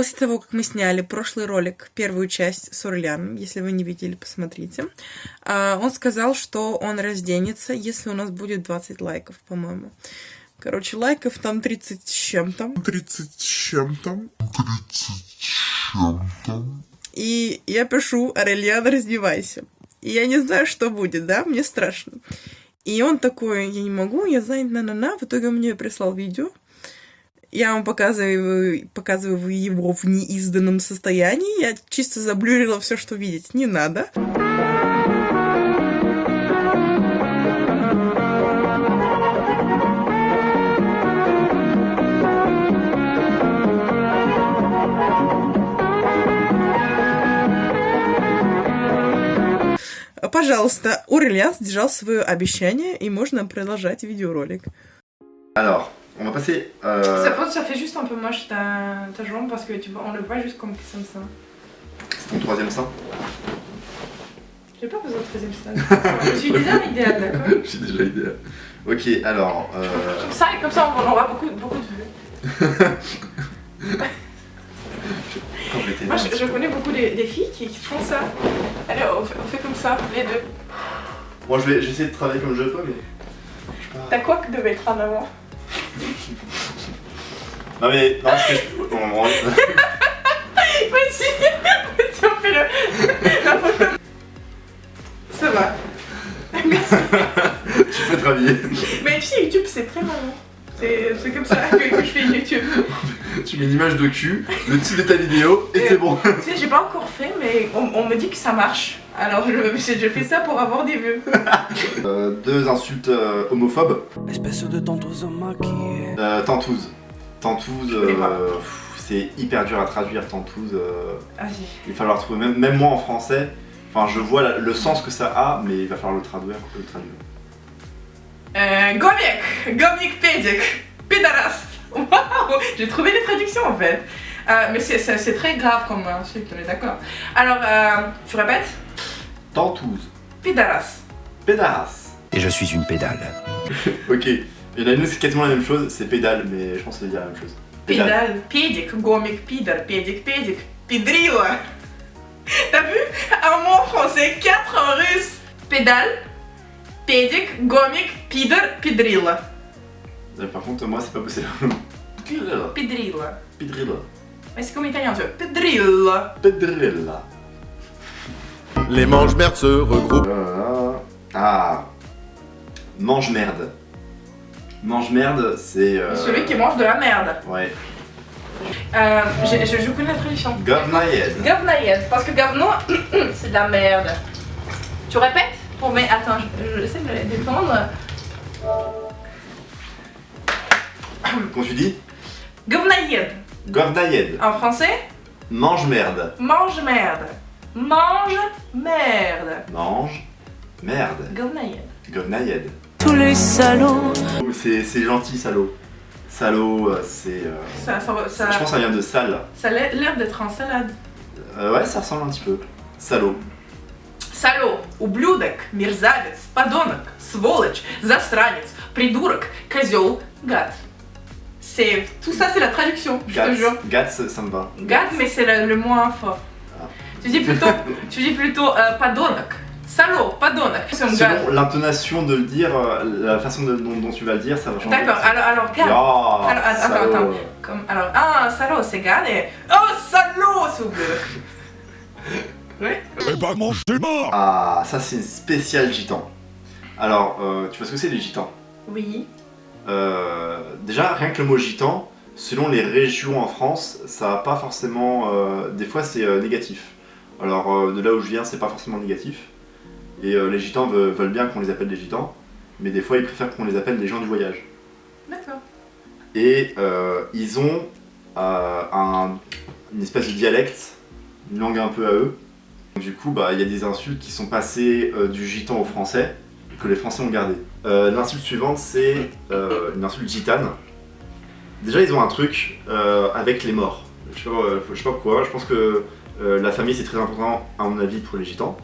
После того, как мы сняли прошлый ролик, первую часть с Орляном, если вы не видели, посмотрите, он сказал, что он разденется, если у нас будет 20 лайков, по-моему. Короче, лайков там 30 с чем-то. 30 с чем-то. И я пишу: Орельян, раздевайся. И я не знаю, что будет, да, мне страшно. И он такой: я не могу, я занят, на-на-на. В итоге он мне прислал видео. Я вам показываю его в неизданном состоянии. Я чисто заблюрила все, что видеть не надо. Пожалуйста, Орельян сдержал свое обещание, и можно продолжать видеоролик. Alors, on va passer. Ça fait juste un peu moche ta jambe parce que tu vois, on le voit juste comme ça. C'est ton troisième sein. J'ai pas besoin de troisième sein. Je suis déjà idéal, d'accord? Je suis déjà idéal. Ok, alors. Comme ça, on aura beaucoup de vues. Moi, je connais beaucoup des filles qui font ça. Allez, on fait comme ça, les deux. Moi, je vais essayer de travailler comme je peux, mais. T'as quoi que de mettre en avant? Non, mais. Non, parce que. Vas-y, on fait la photo. Ça va. Merci. Tu peux travailler. Mais tu sais, YouTube, c'est très marrant. C'est comme ça que je fais YouTube. Tu mets une image de cul, le titre de ta vidéo et c'est bon. Tu sais, j'ai pas encore fait, mais on me dit que ça marche. Alors je fais ça pour avoir des vues. Deux insultes homophobes. Espèce de tentouse maquillée. Tantouze. Tantouze, c'est hyper dur à traduire, tantouze. Il va falloir trouver, même moi en français, enfin je vois le sens que ça a, mais il va falloir le traduire. Gomik pédik, pédaras. Waouh, j'ai trouvé les traductions en fait. Mais c'est très grave comme insulte, on est d'accord. Alors, tu répètes? Tantouze. Pédaras. Pédaras. Et je suis une pédale. Ok. Il y en a une, c'est quasiment la même chose, c'est pédale, mais je pense que ça veut dire la même chose. Pédale. Pédik, gomik, pidar, pédik, pidrila. T'as vu? Un mot en français, 4 en russe. Pédale, pédik, gomik, pidar, pidrila. Par contre, moi, c'est pas possible. Pidrila. Pidrilla. Mais c'est comme italien, tu vois. Pidrilla. Pedrilla. Les mange-merdes se regroupent. Ah. Mange-merde. Mange-merde, c'est. Celui qui mange de la merde. Ouais. Je connais la traduction. Govnaïed. Govnaïed. Parce que govno, c'est de la merde. Tu répètes? Mais attends, je essaie de les détendre. Comment tu dis? Govnaïed. Govnaïed. En français? Mange-merde. Mange merde. Mange merde. Mange. Merde. Govnaïed. Govnaïed. Tous les salauds. C'est gentil, salaud. Salaud, c'est. Je pense que ça vient de sale. Ça a l'air d'être en salade. Ouais, ça ressemble un petit peu. Salaud. Salaud, ублюдок, мерзавец, подонок, сволочь, засранец, придурок, козёл, гад. Tout ça, c'est la traduction, je te jure. Gad, ça me va. Gad, mais c'est le moins fort. Ah. Tu dis plutôt подонок. Salaud, подонок. Selon l'intonation de le dire, la façon dont tu vas le dire, ça va changer. D'accord, alors gad. Attends. Salaud, c'est gad et. Oh, salaud, c'est bleu. Oui. Eh ben, mange tes morts. Ah, ça c'est une spéciale gitan. Alors, tu vois ce que c'est les gitans? Oui. Déjà, rien que le mot gitan, selon les régions en France, ça n'a pas forcément. Des fois, c'est négatif. Alors, de là où je viens, c'est pas forcément négatif. Et les gitans veulent bien qu'on les appelle des gitans, mais des fois, ils préfèrent qu'on les appelle des gens du voyage. D'accord. Et ils ont une espèce de dialecte, une langue un peu à eux. Du coup, il y a des insultes qui sont passées du gitan au français, que les Français ont gardé. L'insulte suivante, c'est une insulte gitane. Déjà, ils ont un truc avec les morts. Je sais pas pourquoi, je pense que la famille c'est très important à mon avis pour les gitans.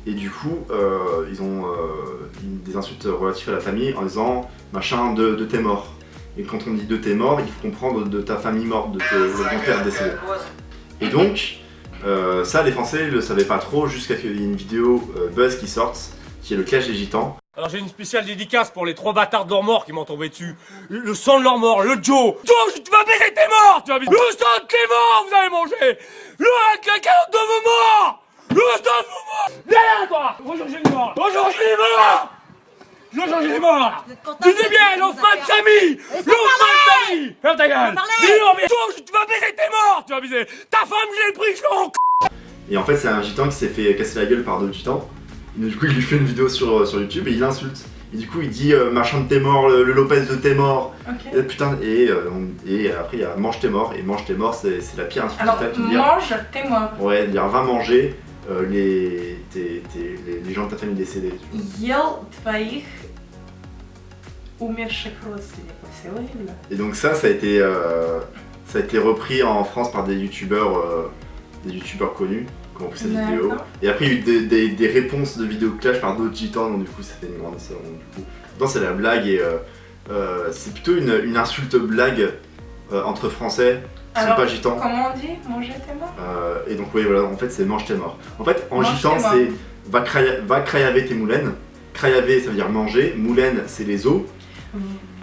Et du coup, ils ont des insultes relatives à la famille en disant machin de tes morts. Et quand on dit de tes morts, il faut comprendre de ta famille morte, de ton père décédé. Et donc, ça, les Français le savaient pas trop jusqu'à ce qu'il y ait une vidéo buzz qui sorte, qui est le clash des gitans. Alors j'ai une spéciale dédicace pour les 3 bâtards de leurs morts qui m'ont tombé dessus. Le sang de leurs morts, le Joe. Joe, tu vas baiser tes morts, tu vas baiser. Le sang de tes morts, vous allez manger. La cacahuète de vos morts. Le sang de vos morts. Derrière toi. Recherchez les morts. Recherchez les morts. Recherchez les morts. Tu dis bien, l'enfant de Samy. L'enfant de Samy. Ferme ta gueule. Dis-leur bien. Joe, tu vas baiser tes morts, tu vas baiser. Ta femme, j'ai le prix, je l'en. Et en fait, c'est un gitan qui s'est fait casser la gueule par d'autres gitans. Et du coup, il lui fait une vidéo sur YouTube et il l'insulte. Et du coup, il dit machin de tes morts, le Lopez de tes morts. Ok. Et, putain, et après, il y a mange tes morts. Et mange tes morts, c'est la pire insulte Alors, que t'as, dire. mange tes morts. Ouais, dire va manger les gens de ta famille décédés. Ел твоих умерших родственников. C'est horrible. Et donc ça a été repris en France par des youtubeurs connus qui ont pris cette vidéo. D'accord. Et après il y a eu des réponses de vidéos clash par d'autres gitans, donc du coup ça fait une grande histoire. Donc, du coup, non, c'est la blague et c'est plutôt une insulte blague entre français qui sont Alors, pas gitans. Comment on dit manger tes morts? Et donc oui voilà, en fait c'est mange tes morts. En fait en Mange gitan tes morts. c'est va crayaver tes moulaines. Crayaver ça veut dire manger, moulaine c'est les os.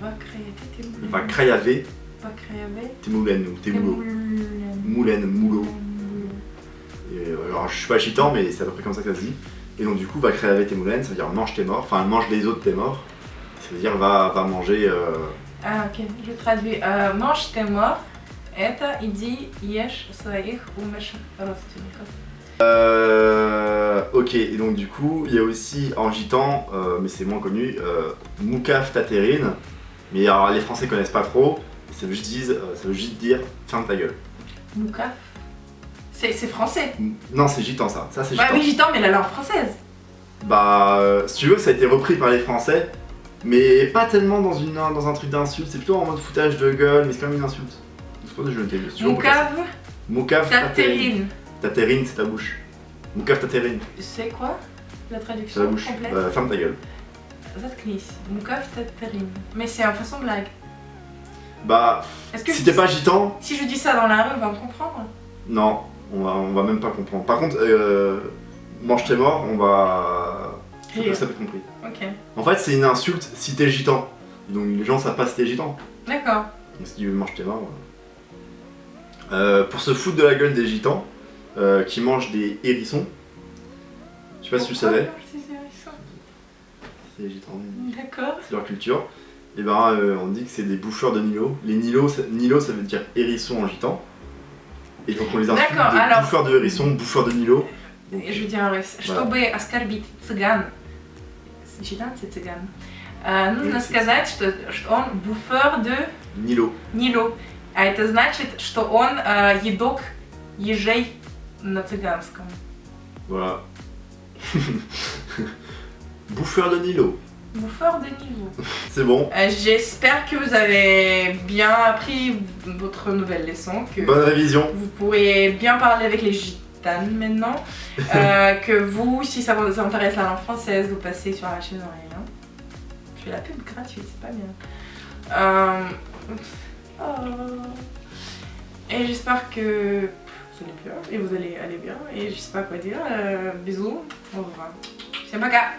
Va créer tes moulins. Va crayaver Va créer tes moulaines ou tes moulots. Moulaine, moulot. Et, alors je suis pas gitan mais c'est à peu près comme ça que ça se dit. Et donc du coup va crayaver tes moulaines, ça veut dire mange tes morts, enfin mange les os de tes morts. Ça veut dire va manger. Ah ok, je traduis. Mange tes morts. Это иди ешь своих умерших родственников. Ok, et donc du coup, il y a aussi en gitan, mais c'est moins connu, Moukaf Taterine. Mais alors les Français connaissent pas trop, ça veut juste dire ferme ta gueule. Moukaf. C'est français. Non, c'est gitan ça, c'est Ouais, gitan. oui, gitan, mais la langue française. Bah, si tu veux, ça a été repris par les Français, mais pas tellement dans un truc d'insulte, c'est plutôt en mode foutage de gueule, mais c'est quand même une insulte. C'est pour ça que je le t'ai dit. Moukaf Moukaf Taterine. Taterine, c'est ta bouche. Moukaf Taterine, C'est quoi la c'est traduction ta bouche. complète? Ferme ta gueule. Zatknись. Moukaf Taterine. Mais c'est en façon blague. Bah, Est-ce que si je t'es dis- pas gitan, si je dis ça dans la rue, on va me comprendre? non, on va même pas comprendre. Par contre, mange tes morts, ça peut être compris. Ok. En fait, c'est une insulte si t'es gitan. Donc les gens savent pas si t'es gitan. D'accord. Donc si tu veux mange tes morts. Pour se foutre de la gueule des gitans qui mangent des hérissons. Je sais pas si tu le savais. Pourquoi je dis ça? C'est les gitans, D'accord. c'est leur culture. Et ben on dit que c'est des bouffeurs de Nilo. Les Nilo ça veut dire hérisson en gitan. Et donc on les insulte D'accord, de alors- bouffeurs de hérisson, bouffeurs de Nilo. Donc, Je dis en russe. Voilà. Чтобы оскорбить цыган, гитан c'est цыган, нужно Oui, сказать, что он буфер de Nilo. Нилу. А это значит, что он едок ежей на цыганском. Voilà. Bouffeur de Nilo. Bouffeur de Nilou. C'est bon. J'espère que vous avez bien appris votre nouvelle leçon, que Bonne révision. vous pourrez bien parler avec les gitanes maintenant, que vous, si ça vous intéresse la langue française, vous passez sur la chaîne Aurélien. Je fais la pub gratuite, c'est pas bien. Et j'espère que vous allez bien, et vous allez aller bien, et je sais pas quoi dire. Bisous, au revoir. Всем пока!